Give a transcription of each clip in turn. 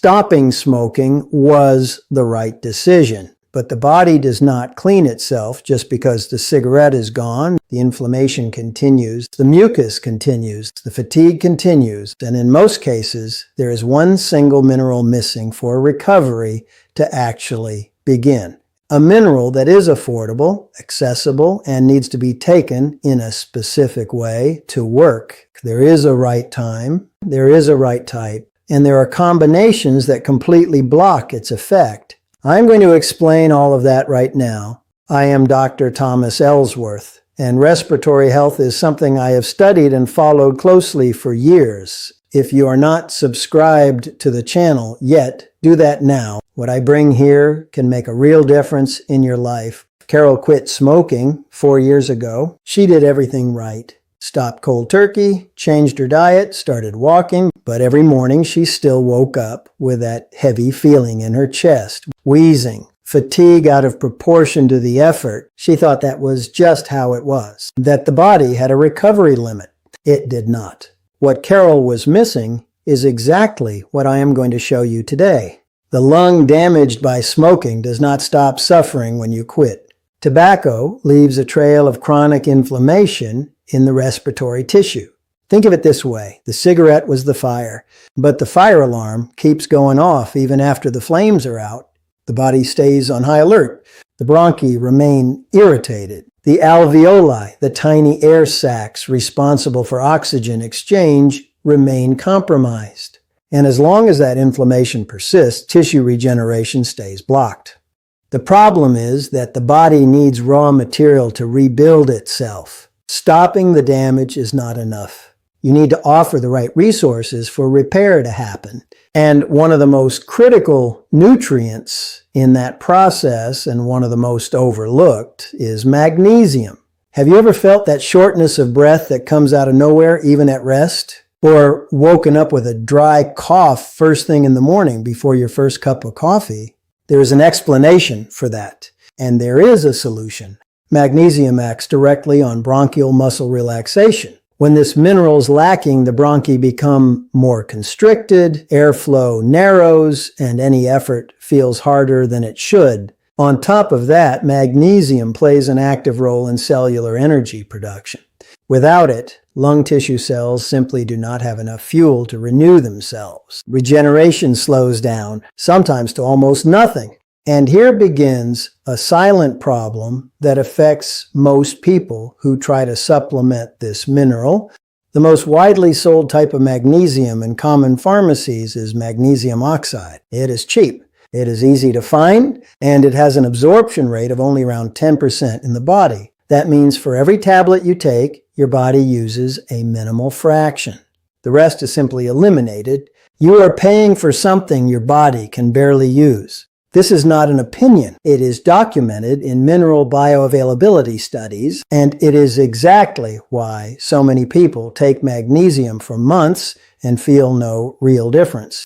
Stopping smoking was the right decision. But the body does not clean itself just because the cigarette is gone. The inflammation continues, the mucus continues, the fatigue continues, and in most cases, there is one single mineral missing for recovery to actually begin. A mineral that is affordable, accessible, and needs to be taken in a specific way to work. There is a right time, there is a right type, and there are combinations that completely block its effect. I'm going to explain all of that right now. I am Dr. Thomas Ellsworth, and respiratory health is something I have studied and followed closely for years. If you are not subscribed to the channel yet, do that now. What I bring here can make a real difference in your life. Carol quit smoking 4 years ago. She did everything right. Stopped cold turkey, changed her diet, started walking, but every morning she still woke up with that heavy feeling in her chest, wheezing, fatigue out of proportion to the effort. She thought that was just how it was, that the body had a recovery limit. It did not. What Carol was missing is exactly what I am going to show you today. The lung damaged by smoking does not stop suffering when you quit. Tobacco leaves a trail of chronic inflammation in the respiratory tissue. Think of it this way. The cigarette was the fire, but the fire alarm keeps going off even after the flames are out. The body stays on high alert. The bronchi remain irritated. The alveoli, the tiny air sacs responsible for oxygen exchange, remain compromised. And as long as that inflammation persists, tissue regeneration stays blocked. The problem is that the body needs raw material to rebuild itself. Stopping the damage is not enough. You need to offer the right resources for repair to happen. And one of the most critical nutrients in that process, and one of the most overlooked, is magnesium. Have you ever felt that shortness of breath that comes out of nowhere, even at rest? Or woken up with a dry cough first thing in the morning before your first cup of coffee? There is an explanation for that, and there is a solution. Magnesium acts directly on bronchial muscle relaxation. When this mineral is lacking, the bronchi become more constricted, airflow narrows, and any effort feels harder than it should. On top of that, magnesium plays an active role in cellular energy production. Without it, lung tissue cells simply do not have enough fuel to renew themselves. Regeneration slows down, sometimes to almost nothing. And here begins a silent problem that affects most people who try to supplement this mineral. The most widely sold type of magnesium in common pharmacies is magnesium oxide. It is cheap, it is easy to find, and it has an absorption rate of only around 10% in the body. That means for every tablet you take, your body uses a minimal fraction. The rest is simply eliminated. You are paying for something your body can barely use. This is not an opinion. It is documented in mineral bioavailability studies, and it is exactly why so many people take magnesium for months and feel no real difference.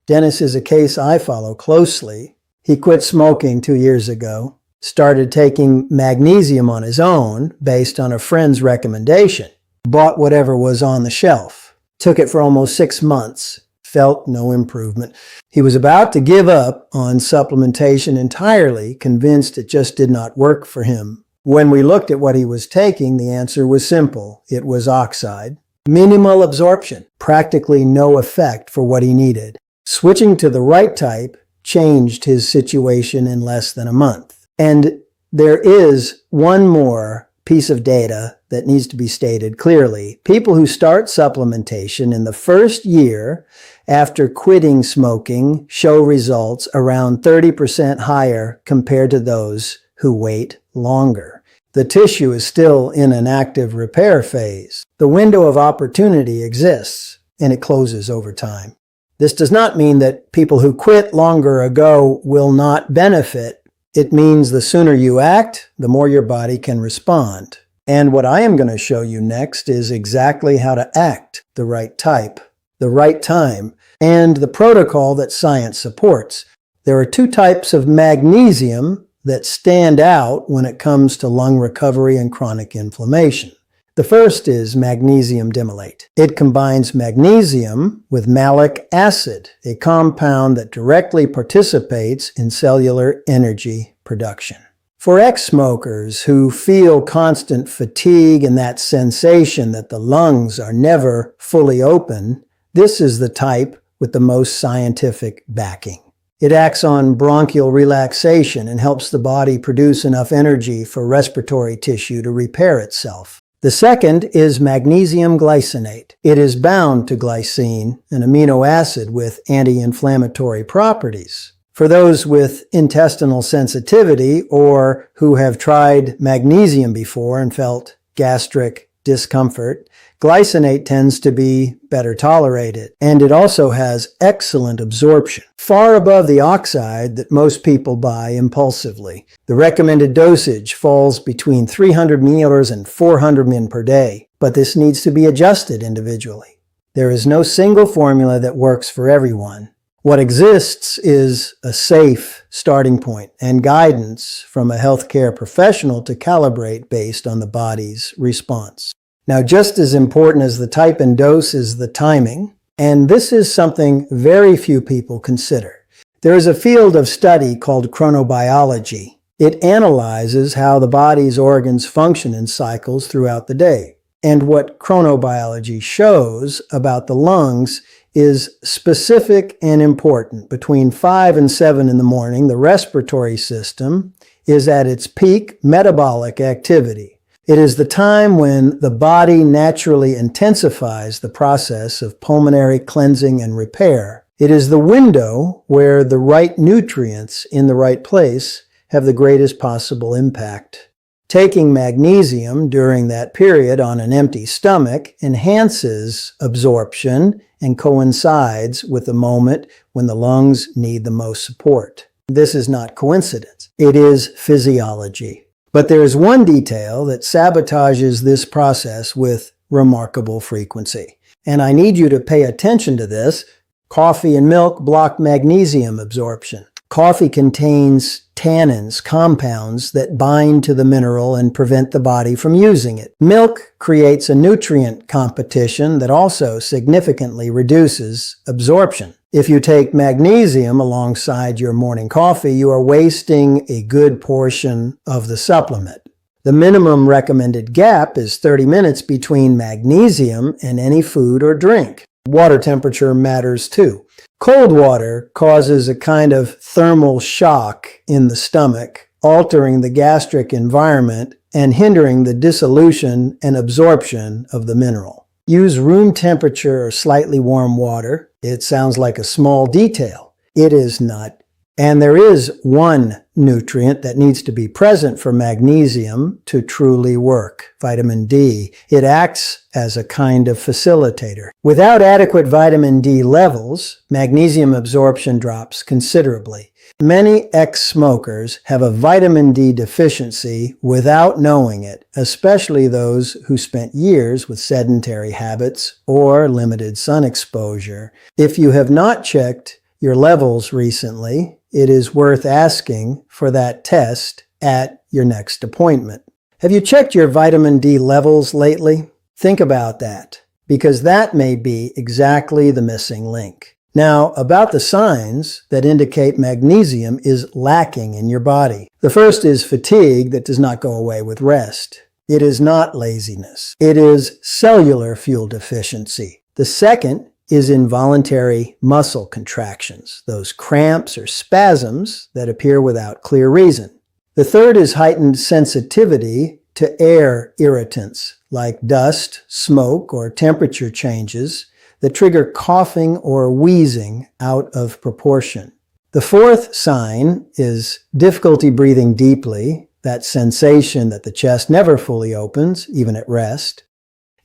Dennis is a case I follow closely. He quit smoking 2 years ago, started taking magnesium on his own based on a friend's recommendation, bought whatever was on the shelf, took it for almost 6 months. Felt no improvement. He was about to give up on supplementation entirely, convinced it just did not work for him. When we looked at what he was taking, the answer was simple. It was oxide. Minimal absorption, practically no effect for what he needed. Switching to the right type changed his situation in less than a month. And there is one more piece of data that needs to be stated clearly. People who start supplementation in the first year after quitting smoking show results around 30% higher compared to those who wait longer. The tissue is still in an active repair phase. The window of opportunity exists, and it closes over time. This does not mean that people who quit longer ago will not benefit. It means the sooner you act, the more your body can respond. And what I am going to show you next is exactly how to act the right type, the right time, and the protocol that science supports. There are 2 types of magnesium that stand out when it comes to lung recovery and chronic inflammation. The first is magnesium dimolate. It combines magnesium with malic acid, a compound that directly participates in cellular energy production. For ex-smokers who feel constant fatigue and that sensation that the lungs are never fully open, this is the type with the most scientific backing. It acts on bronchial relaxation and helps the body produce enough energy for respiratory tissue to repair itself. The second is magnesium glycinate. It is bound to glycine, an amino acid with anti-inflammatory properties. For those with intestinal sensitivity or who have tried magnesium before and felt gastric discomfort, glycinate tends to be better tolerated, and it also has excellent absorption, far above the oxide that most people buy impulsively. The recommended dosage falls between 300 milliliters and 400 ml per day, but this needs to be adjusted individually. There is no single formula that works for everyone. What exists is a safe starting point and guidance from a healthcare professional to calibrate based on the body's response. Now, just as important as the type and dose is the timing, and this is something very few people consider. There is a field of study called chronobiology. It analyzes how the body's organs function in cycles throughout the day. And what chronobiology shows about the lungs is specific and important. Between 5 and 7 in the morning, the respiratory system is at its peak metabolic activity. It is the time when the body naturally intensifies the process of pulmonary cleansing and repair. It is the window where the right nutrients in the right place have the greatest possible impact. Taking magnesium during that period on an empty stomach enhances absorption and coincides with the moment when the lungs need the most support. This is not coincidence. It is physiology. But there is one detail that sabotages this process with remarkable frequency. And I need you to pay attention to this. Coffee and milk block magnesium absorption. Coffee contains tannins, compounds that bind to the mineral and prevent the body from using it. Milk creates a nutrient competition that also significantly reduces absorption. If you take magnesium alongside your morning coffee, you are wasting a good portion of the supplement. The minimum recommended gap is 30 minutes between magnesium and any food or drink. Water temperature matters too. Cold water causes a kind of thermal shock in the stomach, altering the gastric environment and hindering the dissolution and absorption of the mineral. Use room temperature or slightly warm water. It sounds like a small detail. It is not. And there is one nutrient that needs to be present for magnesium to truly work, vitamin D. It acts as a kind of facilitator. Without adequate vitamin D levels, magnesium absorption drops considerably. Many ex-smokers have a vitamin D deficiency without knowing it, especially those who spent years with sedentary habits or limited sun exposure. If you have not checked your levels recently, it is worth asking for that test at your next appointment. Have you checked your vitamin D levels lately? Think about that, because that may be exactly the missing link. Now, about the signs that indicate magnesium is lacking in your body. The first is fatigue that does not go away with rest. It is not laziness. It is cellular fuel deficiency. The second is involuntary muscle contractions, those cramps or spasms that appear without clear reason. The third is heightened sensitivity to air irritants like dust, smoke, or temperature changes that trigger coughing or wheezing out of proportion. The fourth sign is difficulty breathing deeply, that sensation that the chest never fully opens, even at rest.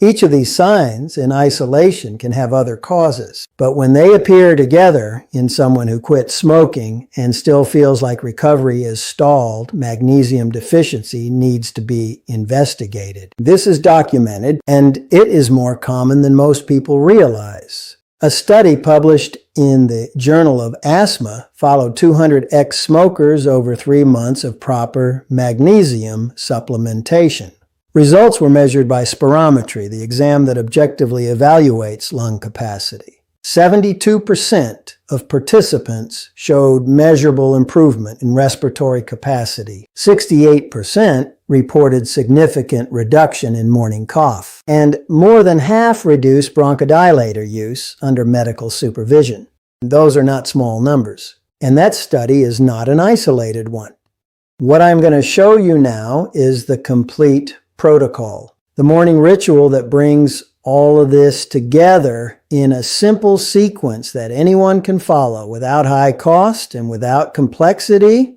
Each of these signs in isolation can have other causes, but when they appear together in someone who quit smoking and still feels like recovery is stalled, magnesium deficiency needs to be investigated. This is documented, and it is more common than most people realize. A study published in the Journal of Asthma followed 200 ex-smokers over 3 months of proper magnesium supplementation. Results were measured by spirometry, the exam that objectively evaluates lung capacity. 72% of participants showed measurable improvement in respiratory capacity. 68% reported significant reduction in morning cough, and more than half reduced bronchodilator use under medical supervision. Those are not small numbers, and that study is not an isolated one. What I'm going to show you now is the complete protocol, the morning ritual that brings all of this together in a simple sequence that anyone can follow without high cost and without complexity.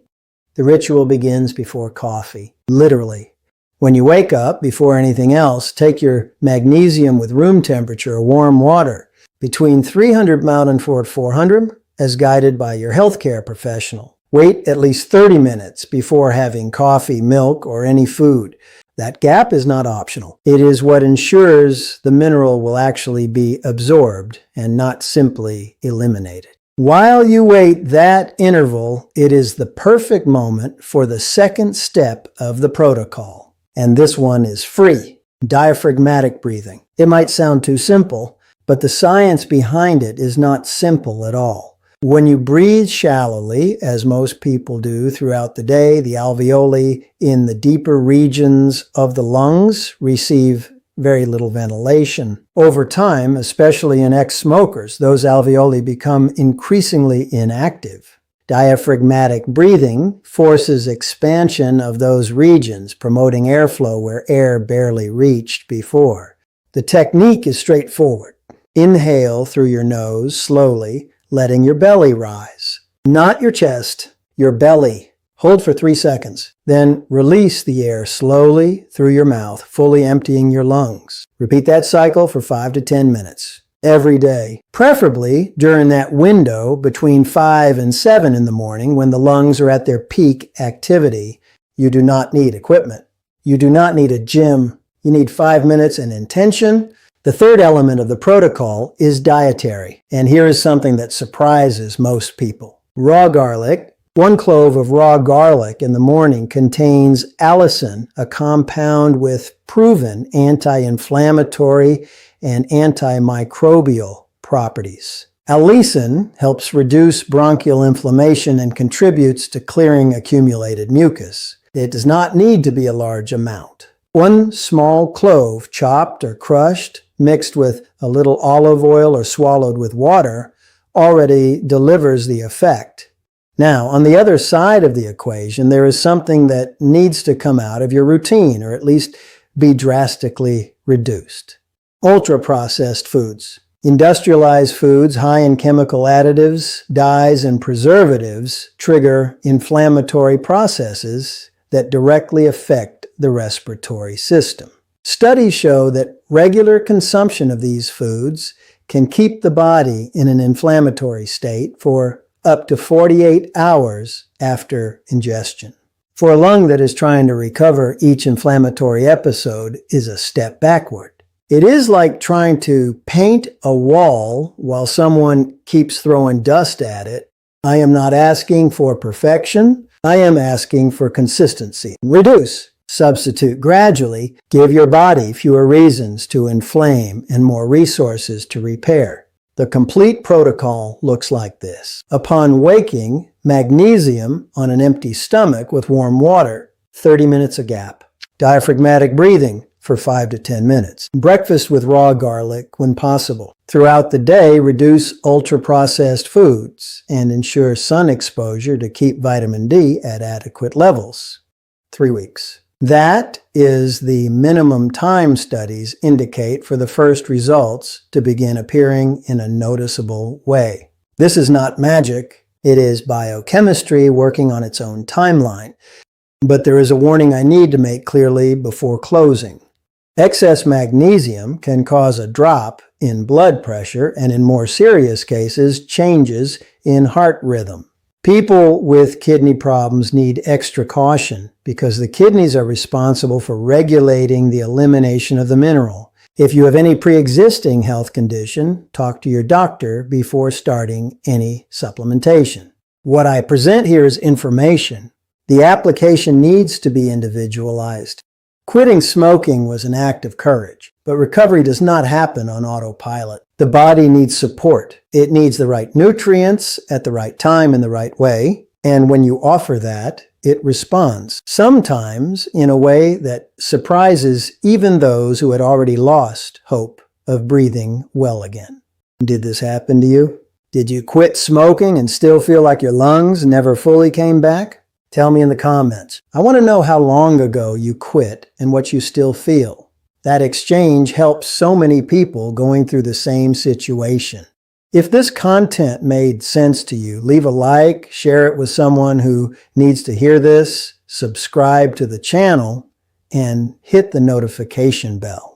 The ritual begins before coffee, literally. When you wake up, before anything else, take your magnesium with room temperature or warm water between 300 ml and 400 as guided by your healthcare professional. Wait at least 30 minutes before having coffee, milk, or any food. That gap is not optional. It is what ensures the mineral will actually be absorbed and not simply eliminated. While you wait that interval, it is the perfect moment for the second step of the protocol. And this one is free, diaphragmatic breathing. It might sound too simple, but the science behind it is not simple at all. When you breathe shallowly, as most people do throughout the day, the alveoli in the deeper regions of the lungs receive very little ventilation. Over time, especially in ex-smokers, those alveoli become increasingly inactive. Diaphragmatic breathing forces expansion of those regions, promoting airflow where air barely reached before. The technique is straightforward. Inhale through your nose slowly, letting your belly rise. Not your chest, your belly. Hold for 3 seconds. Then release the air slowly through your mouth, fully emptying your lungs. Repeat that cycle for 5 to 10 minutes every day, preferably during that window between 5 and 7 in the morning when the lungs are at their peak activity. You do not need equipment. You do not need a gym. You need 5 minutes and intention. The third element of the protocol is dietary, and here is something that surprises most people. Raw garlic. 1 clove of raw garlic in the morning contains allicin, a compound with proven anti-inflammatory and antimicrobial properties. Allicin helps reduce bronchial inflammation and contributes to clearing accumulated mucus. It does not need to be a large amount. 1 small clove, chopped or crushed, mixed with a little olive oil or swallowed with water, already delivers the effect. Now, on the other side of the equation, there is something that needs to come out of your routine, or at least be drastically reduced. Ultra-processed foods. Industrialized foods high in chemical additives, dyes, and preservatives trigger inflammatory processes that directly affect the respiratory system. Studies show that regular consumption of these foods can keep the body in an inflammatory state for up to 48 hours after ingestion. For a lung that is trying to recover, each inflammatory episode is a step backward. It is like trying to paint a wall while someone keeps throwing dust at it. I am not asking for perfection. I am asking for consistency. Reduce. Substitute gradually. Give your body fewer reasons to inflame and more resources to repair. The complete protocol looks like this. Upon waking, magnesium on an empty stomach with warm water, 30 minutes a gap. Diaphragmatic breathing for 5 to 10 minutes. Breakfast with raw garlic when possible. Throughout the day, reduce ultra-processed foods and ensure sun exposure to keep vitamin D at adequate levels. 3 weeks. That is the minimum time studies indicate for the first results to begin appearing in a noticeable way. This is not magic. It is biochemistry working on its own timeline. But there is a warning I need to make clearly before closing. Excess magnesium can cause a drop in blood pressure and, in more serious cases, changes in heart rhythm. People with kidney problems need extra caution because the kidneys are responsible for regulating the elimination of the mineral. If you have any pre-existing health condition, talk to your doctor before starting any supplementation. What I present here is information. The application needs to be individualized. Quitting smoking was an act of courage, but recovery does not happen on autopilot. The body needs support. It needs the right nutrients at the right time in the right way, and when you offer that, it responds, sometimes in a way that surprises even those who had already lost hope of breathing well again. Did this happen to you? Did you quit smoking and still feel like your lungs never fully came back? Tell me in the comments. I want to know how long ago you quit and what you still feel. That exchange helps so many people going through the same situation. If this content made sense to you, leave a like, share it with someone who needs to hear this, subscribe to the channel, and hit the notification bell.